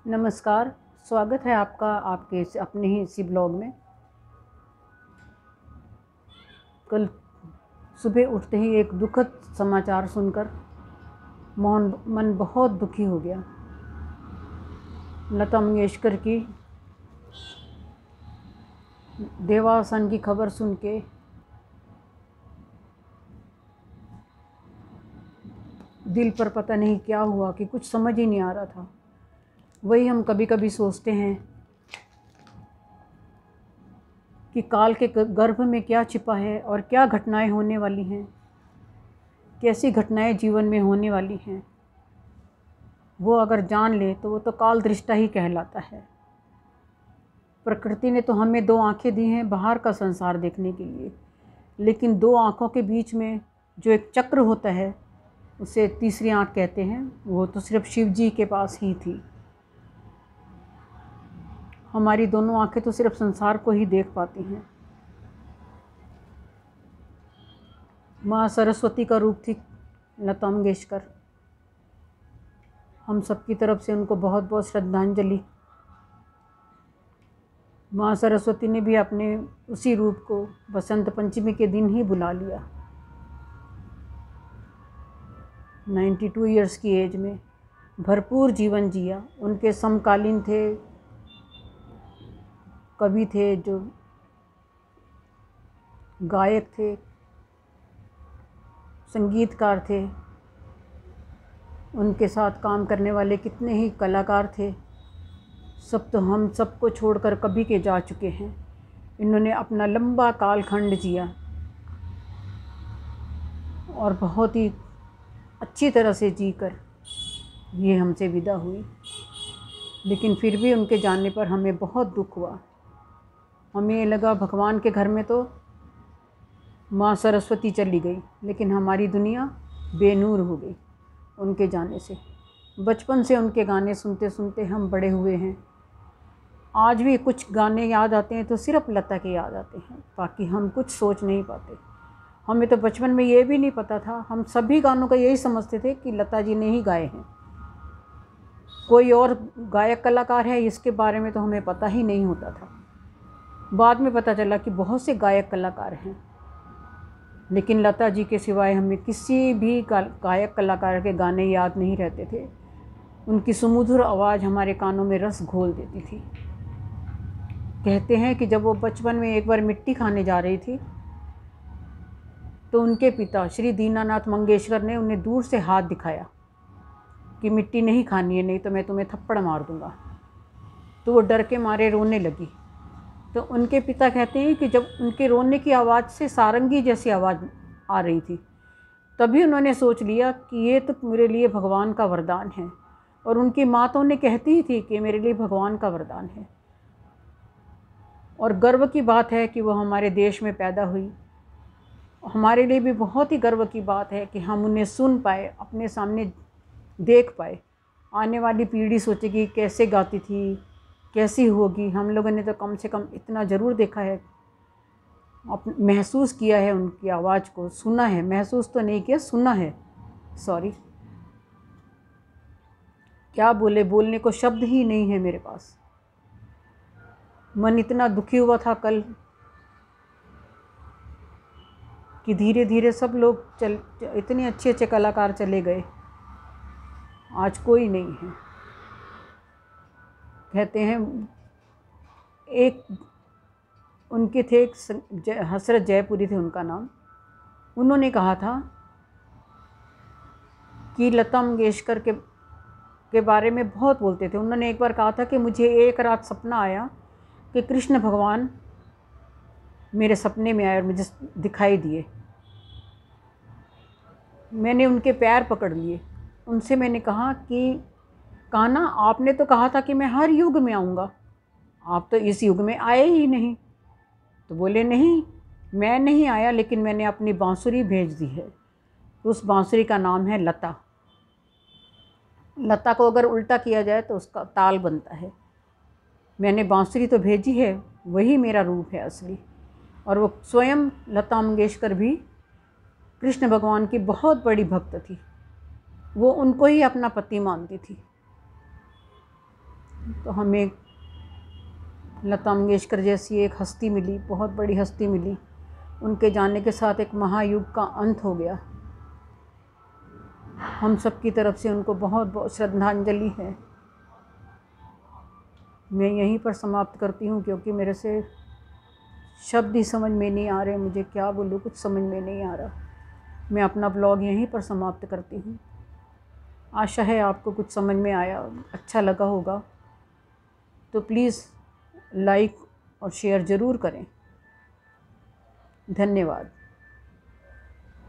नमस्कार। स्वागत है आपका आपके अपने ही इसी ब्लॉग में। कल सुबह उठते ही एक दुखद समाचार सुनकर मन बहुत दुखी हो गया। लता मंगेशकर की देवासन की खबर सुन के दिल पर पता नहीं क्या हुआ कि कुछ समझ ही नहीं आ रहा था। वही हम कभी कभी सोचते हैं कि काल के गर्भ में क्या छिपा है और क्या घटनाएं होने वाली हैं, कैसी घटनाएं जीवन में होने वाली हैं। वो अगर जान ले तो वो तो काल दृष्टा ही कहलाता है। प्रकृति ने तो हमें दो आंखें दी हैं बाहर का संसार देखने के लिए, लेकिन दो आंखों के बीच में जो एक चक्र होता है उसे तीसरी आंख कहते हैं। वो तो सिर्फ शिव जी के पास ही थी। हमारी दोनों आंखें तो सिर्फ संसार को ही देख पाती हैं। माँ सरस्वती का रूप थी लता मंगेशकर। हम सबकी तरफ से उनको बहुत बहुत श्रद्धांजलि। माँ सरस्वती ने भी अपने उसी रूप को बसंत पंचमी के दिन ही बुला लिया। 92 इयर्स की एज में भरपूर जीवन जिया। उनके समकालीन थे, कवि थे, जो गायक थे, संगीतकार थे, उनके साथ काम करने वाले कितने ही कलाकार थे। सब तो हम सबको छोड़कर कभी के जा चुके हैं। इन्होंने अपना लंबा कालखंड जिया और बहुत ही अच्छी तरह से जीकर ये हमसे विदा हुई। लेकिन फिर भी उनके जाने पर हमें बहुत दुख हुआ। हमें लगा भगवान के घर में तो माँ सरस्वती चली गई, लेकिन हमारी दुनिया बेनूर हो गई उनके जाने से। बचपन से उनके गाने सुनते सुनते हम बड़े हुए हैं। आज भी कुछ गाने याद आते हैं तो सिर्फ लता के याद आते हैं, बाकी हम कुछ सोच नहीं पाते। हमें तो बचपन में ये भी नहीं पता था, हम सभी गानों का यही समझते थे कि लता जी ने ही गाए हैं। कोई और गायक कलाकार है इसके बारे में तो हमें पता ही नहीं होता था। बाद में पता चला कि बहुत से गायक कलाकार हैं, लेकिन लता जी के सिवाय हमें किसी भी गायक कलाकार के गाने याद नहीं रहते थे। उनकी सुमधुर आवाज़ हमारे कानों में रस घोल देती थी। कहते हैं कि जब वो बचपन में एक बार मिट्टी खाने जा रही थी तो उनके पिता श्री दीनानाथ मंगेशकर ने उन्हें दूर से हाथ दिखाया कि मिट्टी नहीं खानी है, नहीं तो मैं तुम्हें थप्पड़ मार दूँगा। तो वो डर के मारे रोने लगी। तो उनके पिता कहते हैं कि जब उनके रोने की आवाज़ से सारंगी जैसी आवाज़ आ रही थी, तभी उन्होंने सोच लिया कि ये तो मेरे लिए भगवान का वरदान है। और उनकी माँ तो उन्हें कहती ही थी कि मेरे लिए भगवान का वरदान है। और गर्व की बात है कि वो हमारे देश में पैदा हुई। हमारे लिए भी बहुत ही गर्व की बात है कि हम उन्हें सुन पाए, अपने सामने देख पाए। आने वाली पीढ़ी सोचेगी कैसे गाती थी, कैसी होगी। हम लोगों ने तो कम से कम इतना ज़रूर देखा है, महसूस किया है उनकी आवाज़ को, सुना है। महसूस तो नहीं किया, सुना है। सॉरी, क्या बोलने को शब्द ही नहीं है मेरे पास। मन इतना दुखी हुआ था कल कि धीरे धीरे सब लोग इतने अच्छे अच्छे कलाकार चले गए, आज कोई नहीं है। कहते हैं एक उनके थे, एक हसरत जयपुरी थे उनका नाम। उन्होंने कहा था कि लता मंगेशकर के बारे में बहुत बोलते थे। उन्होंने एक बार कहा था कि मुझे एक रात सपना आया कि कृष्ण भगवान मेरे सपने में आए और मुझे दिखाई दिए। मैंने उनके पैर पकड़ लिए। उनसे मैंने कहा कि कान्हा, आपने तो कहा था कि मैं हर युग में आऊँगा, आप तो इस युग में आए ही नहीं। तो बोले नहीं, मैं नहीं आया, लेकिन मैंने अपनी बांसुरी भेज दी है। उस बांसुरी का नाम है लता। लता को अगर उल्टा किया जाए तो उसका ताल बनता है। मैंने बांसुरी तो भेजी है, वही मेरा रूप है असली। और वो स्वयं लता मंगेशकर भी कृष्ण भगवान की बहुत बड़ी भक्त थी। वो उनको ही अपना पति मानती थी। तो हमें लता मंगेशकर जैसी एक हस्ती मिली, बहुत बड़ी हस्ती मिली। उनके जाने के साथ एक महायुग का अंत हो गया। हम सब की तरफ से उनको बहुत बहुत श्रद्धांजलि है। मैं यहीं पर समाप्त करती हूँ, क्योंकि मेरे से शब्द ही समझ में नहीं आ रहे, मुझे क्या बोलूँ, कुछ समझ में नहीं आ रहा। मैं अपना ब्लॉग यहीं पर समाप्त करती हूँ। आशा है आपको कुछ समझ में आया, अच्छा लगा होगा। तो प्लीज़ लाइक और शेयर ज़रूर करें। धन्यवाद।